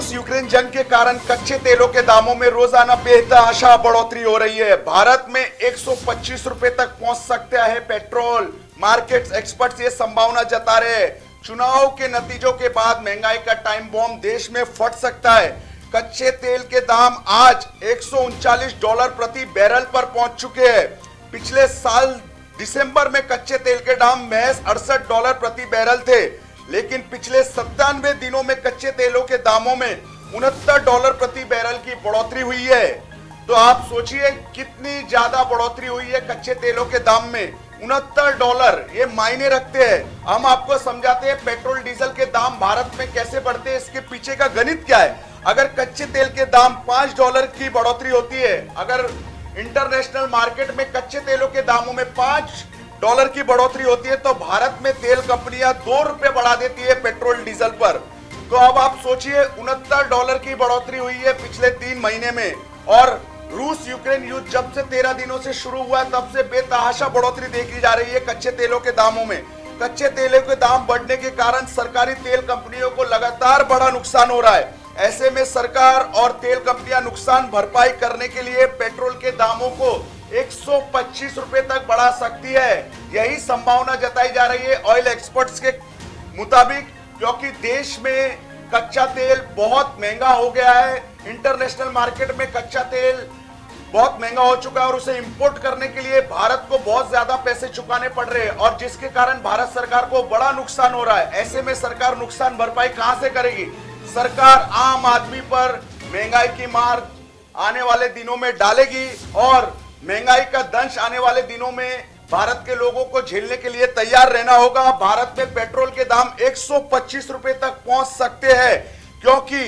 रूस यूक्रेन जंग के कारण कच्चे तेलों के दामों में रोजाना बेतहाशा बढ़ोतरी हो रही है। भारत में 125 रुपए तक पहुंच सकता है पेट्रोल। मार्केट एक्सपर्ट्स ये संभावना जता रहे हैं चुनाव के नतीजों के बाद महंगाई का टाइम बॉम्ब देश में फट सकता है। कच्चे तेल के दाम आज $139 प्रति बैरल पर पहुंच चुके हैं। पिछले साल दिसंबर में कच्चे तेल के दाम महज $68 प्रति बैरल थे, लेकिन पिछले 97 दिनों में कच्चे तेलों के दामों में $69 प्रति बैरल की बढ़ोतरी हुई है। तो आप सोचिए कितनी ज्यादा बढ़ोतरी हुई है कच्चे तेलों के दाम में। $69 ये मायने रखते हैं। हम आपको समझाते हैं पेट्रोल डीजल के दाम भारत में कैसे बढ़ते हैं, इसके पीछे का गणित क्या है। अगर कच्चे तेल के दाम $5 की बढ़ोतरी होती है, अगर इंटरनेशनल मार्केट में कच्चे तेलों के दामों में $5 की बढ़ोतरी होती है, तो भारत में तेल कंपनियां $2 बढ़ा देती है पेट्रोल डीजल पर। तो अब आप सोचिए $69 की बढ़ोतरी हुई है पिछले 3 महीने में। और रूस यूक्रेन युद्ध जब से 13 दिनों से शुरू हुआ है, तब से बेतहाशा बढ़ोतरी देखी जा रही है कच्चे तेलों के दामों में। कच्चे तेलों के दाम बढ़ने के कारण सरकारी तेल कंपनियों को लगातार बड़ा नुकसान हो रहा है। ऐसे में सरकार और तेल कंपनियां नुकसान भरपाई करने के लिए पेट्रोल के दामों को 125 रुपए तक बढ़ा सकती है। यही संभावना जताई जा रही है ऑयल एक्सपर्ट्स के मुताबिक, क्योंकि देश में कच्चा तेल बहुत महंगा हो गया है। इंटरनेशनल मार्केट में कच्चा तेल बहुत महंगा हो चुका है और उसे इंपोर्ट करने के लिए भारत को बहुत ज्यादा पैसे चुकाने पड़ रहे हैं, और जिसके कारण भारत सरकार को बड़ा नुकसान हो रहा है। ऐसे में सरकार नुकसान भरपाई कहां से करेगी। सरकार आम आदमी पर महंगाई की मार आने वाले दिनों में डालेगी और महंगाई का दंश आने वाले दिनों में भारत के लोगों को झेलने के लिए तैयार रहना होगा। भारत में पेट्रोल के दाम 125 रुपए तक पहुंच सकते हैं, क्योंकि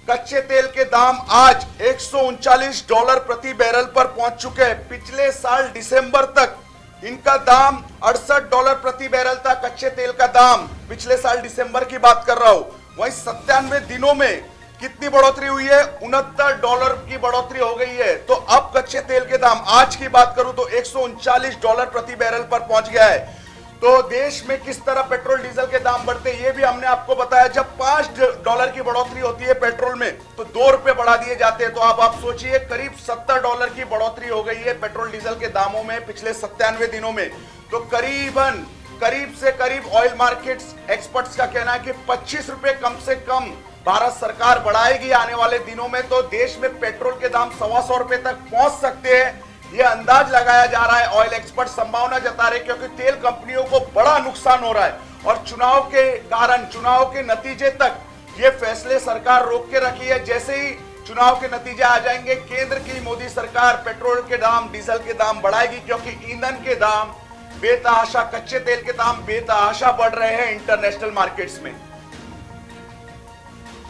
कच्चे तेल के दाम आज $139 प्रति बैरल पर पहुंच चुके हैं। पिछले साल दिसंबर तक इनका दाम $68 प्रति बैरल था। कच्चे तेल का दाम पिछले साल दिसंबर की बात कर रहा हूं। वहीं 97 दिनों में कितनी बढ़ोतरी हुई है, $69 की बढ़ोतरी हो गई है। तो अब कच्चे तेल के दाम आज की बात करूं तो $139 प्रति बैरल पर पहुंच गया है। तो देश में किस तरह पेट्रोल डीजल के दाम बढ़ते हैं ये भी हमने आपको बताया। जब $5 की बढ़ोतरी होती है पेट्रोल में, तो $2 बढ़ा दिए जाते हैं। तो अब आप सोचिए करीब $70 की बढ़ोतरी हो गई है पेट्रोल डीजल के दामों में पिछले 97 दिनों में। तो करीब से करीब ऑयल मार्केट्स एक्सपर्ट्स का कहना है कि 25 रुपए कम से कम भारत सरकार बढ़ाएगी आने वाले दिनों में। तो देश में पेट्रोल के दाम $125 तक पहुंच सकते हैं, ये अंदाज लगाया जा रहा है। ऑयल एक्सपर्ट संभावना जता रहे, क्योंकि तेल कंपनियों को बड़ा नुकसान हो रहा है और चुनाव के कारण, चुनाव के नतीजे तक ये फैसले सरकार रोक के रखी है। जैसे ही चुनाव के नतीजे आ जाएंगे, केंद्र की मोदी सरकार पेट्रोल के दाम, डीजल के दाम बढ़ाएगी, क्योंकि ईंधन के दाम बेतहाशा, कच्चे तेल के दाम बेतहाशा बढ़ रहे हैं इंटरनेशनल मार्केट्स में।